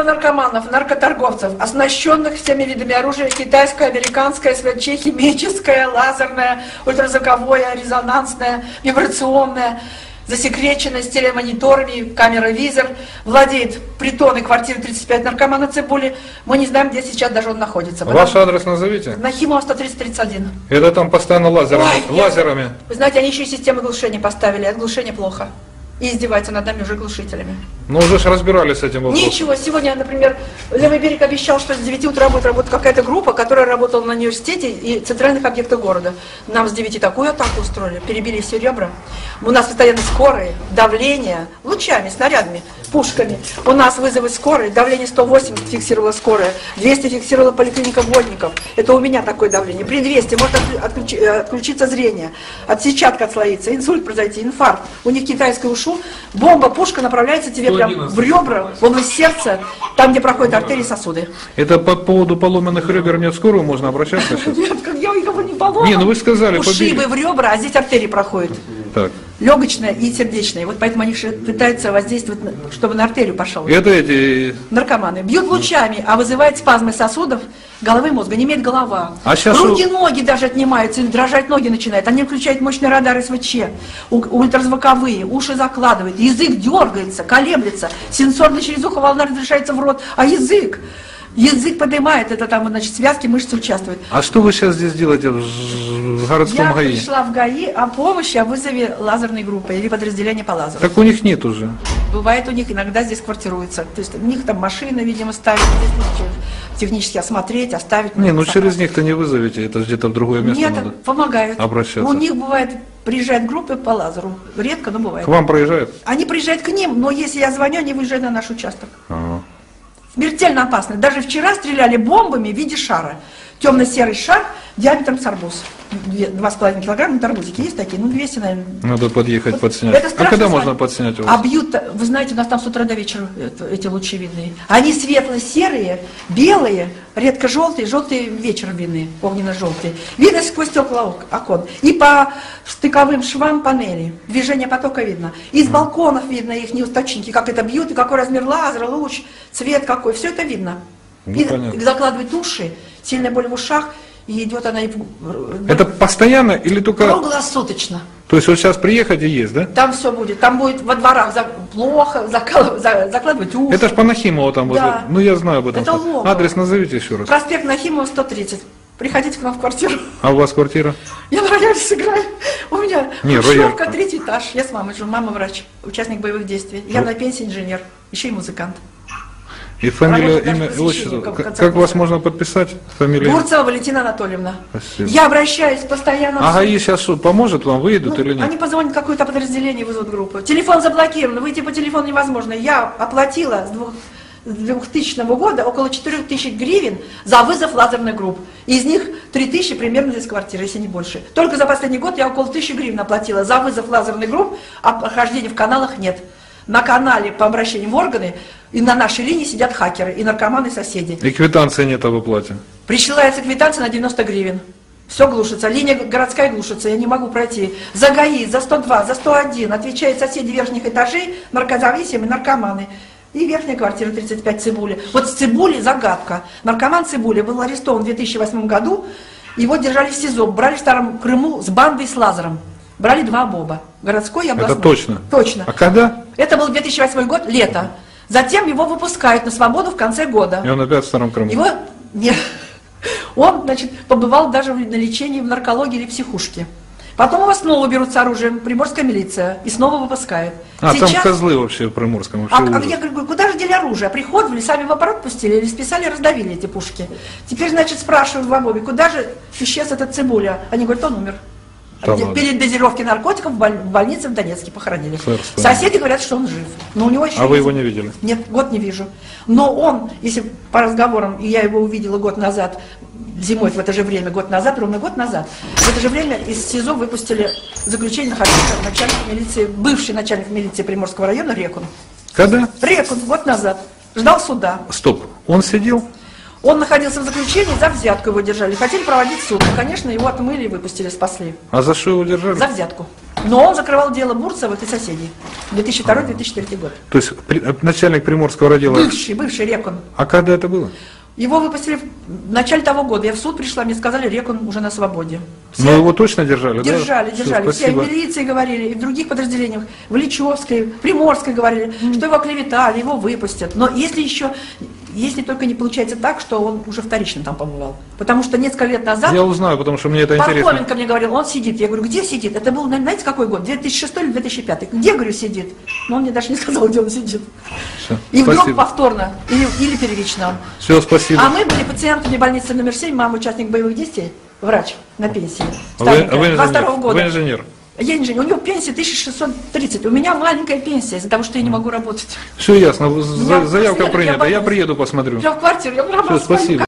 наркоманов, наркоторговцев, оснащенных всеми видами оружия, китайское, американское, СВЧ, химическое, лазерное, ультразвуковое, резонансное, вибрационное, засекреченное, с телемониторами, камера-визор, владеет притон и квартирой 35 наркомана Цибули. Мы не знаем, где сейчас даже он находится. Ваш адрес назовите? Нахимова 130-31. Это там постоянно лазерами. Вы знаете, они еще и системы глушения поставили, от глушения плохо. И издеваются над нами уже глушителями. Ну уже ж разбирались с этим вопросом. Ничего, сегодня, например, Левый берег обещал, что с 9 утра будет работать какая-то группа, которая работала на университете и центральных объектах города. Нам с 9 такую атаку устроили, перебили все ребра. У нас постоянно скорые, давление, лучами, снарядами, пушками. У нас вызовы скорой, давление 108 фиксировала скорая, 200 фиксировала поликлиника Водников. Это у меня такое давление. При 200 может отключиться зрение, от сетчатка отслоится, инсульт произойти, инфаркт. У них китайское ушу, бомба, пушка направляется тебе прям в ребра, в область сердца, там, где проходят артерии и сосуды. Это по поводу поломанных ребер не в скорую можно обращаться сейчас? Нет, как я его не поломал. Не, ну вы сказали, ушибы в ребра, а здесь артерии проходят. Так. Легочная и сердечная. Вот поэтому они пытаются воздействовать, чтобы на артерию пошел. Это эти... Наркоманы. Бьют лучами, а вызывает спазмы сосудов головы и мозга. Не имеет голова. А сейчас руки, ноги даже отнимаются, дрожать ноги начинают. Они включают мощный радар СВЧ, ультразвуковые, уши закладывают, язык дергается, колеблется, сенсорно через ухо волна разрешается в рот, а язык поднимает, это там, значит, связки, мышцы участвуют. А что вы сейчас здесь делаете в городском ГАИ? Я пришла в ГАИ о помощи, о вызове лазерной группы или подразделения по лазеру. Так у них нет уже. Бывает у них, иногда здесь квартируется. То есть у них там машины, видимо, ставят, здесь нужно технически осмотреть, оставить. Не, ну через них-то не вызовете, это где-то в другое место нет, надо помогают. обращаться. У них бывает, приезжают группы по лазеру. Редко, но бывает. К вам проезжают? Они приезжают к ним, но если я звоню, они выезжают на наш участок. Ага. Смертельно опасно. Даже вчера стреляли бомбами в виде шара. Темно-серый шар диаметром с арбуз. 2,5 килограмма, на арбузики есть такие? Ну, 200, наверное. Надо подъехать, вот подснять. А когда можно подснять у вас? А бьют, вы знаете, у нас там с утра до вечера эти лучи видны. Они светло-серые, белые, редко желтые, желтые вечером видны, огненно-желтые. Видно сквозь стекла окон. И по стыковым швам панели. Движение потока видно. И с балконов видно их неусточники, как это бьют, и какой размер лазера, луч, цвет какой. Все это видно. Ну, и закладывают уши, сильная боль в ушах. И идет она и... Это постоянно или только... Круглосуточно. То есть вот сейчас приехать и есть, да? Там все будет. Там будет во дворах плохо закладывать уши. Это ж по Нахимову там да. Вот. Ну я знаю об этом. Это логово. Адрес назовите еще раз. Проспект Нахимова, 130. Приходите к нам в квартиру. А у вас квартира? Я на рояле сыграю. У меня Не, хрущевка, 3-й этаж. Я с мамой живу. Мама врач, участник боевых действий. Я на пенсии инженер. Еще и музыкант. И фамилия, имя, отчество. Как вас можно подписать? Фамилия? Бурцева Валентина Анатольевна. Спасибо. Я обращаюсь постоянно. А ГАИ сейчас поможет вам, выйдут или нет? Они позвонят какое-то подразделение, вызовут группу. Телефон заблокирован, выйти по телефону невозможно. Я оплатила с 2000 года около 4000 гривен за вызов лазерных групп. Из них 3000 примерно из квартиры, если не больше. Только за последний год я около 1000 гривен оплатила за вызов лазерных групп, а прохождения в каналах нет. На канале по обращению в органы и на нашей линии сидят хакеры, и наркоманы, и соседи. И квитанции нет об оплате? Присылается квитанция на 90 гривен. Все глушится. Линия городская глушится, я не могу пройти. За ГАИ, за 102, за 101 отвечают соседи верхних этажей, наркозависимые, наркоманы. И верхняя квартира 35 Цибули. Вот с Цибули загадка. Наркоман Цибули был арестован в 2008 году. Его держали в СИЗО. Брали в Старом Крыму с бандой с лазером. Брали 2 МОБа. Городской и областной. Это точно? Точно. А когда? Это был 2008 год, лето. Затем его выпускают на свободу в конце года. И он опять в Старом Крыму? Его... Нет. Он, значит, побывал даже на лечении в наркологии или психушке. Потом его снова берут с оружием, приморская милиция, и снова выпускают. А, сейчас... там козлы вообще в Приморском. Вообще я говорю, куда же дели оружие? Приходили, сами в аппарат пустили или списали, раздавили эти пушки. Теперь, значит, спрашивают в МОБе, куда же исчез этот Цибуля? Они говорят, он умер. Перед дозировкой наркотиков в больнице в Донецке похоронили. Соседи говорят, что он жив. Но у него еще вы его не видели? Нет, год не вижу. Но он, если по разговорам, и я его увидела год назад, зимой в это же время, год назад, ровно год назад, в это же время из СИЗО выпустили заключение находился начальник милиции, бывший начальник милиции Приморского района Рекун. Когда? Рекун, год назад. Ждал суда. Стоп, он сидел? Он находился в заключении, за взятку его держали. Хотели проводить суд. Но, конечно, его отмыли и выпустили, спасли. А за что его держали? За взятку. Но он закрывал дело Бурцевых и соседей. 2002-2003 год. То есть начальник Приморского родила... Бывший Рекон. А когда это было? Его выпустили в начале того года. Я в суд пришла, мне сказали, Рекон уже на свободе. Но его точно держали, держали, да? Держали. Все в Спасибо. милиции говорили, и в других подразделениях, в Ильичевской, в Приморской говорили, что его оклеветали, его выпустят. Но если только не получается так, что он уже вторично там побывал. Потому что несколько лет назад... Я узнаю, потому что мне это интересно. Пархоменко мне говорил, он сидит. Я говорю, где сидит? Это был, знаете, какой год? 2006 или 2005? Где, говорю, сидит? Но он мне даже не сказал, где он сидит. Все, и вдруг спасибо. повторно, или первично он. Все, спасибо. А мы были пациентами больницы номер 7, мама участник боевых действий, врач на пенсии. Вы инженер? 22 года. Вы инженер? Я инженер. У него пенсия 1630. У меня маленькая пенсия из-за того, что я не могу работать. Все ясно. Меня Заявка пустили, принята. Я боюсь. приеду, посмотрю. Я в квартиру, я Все, работаю. спасибо.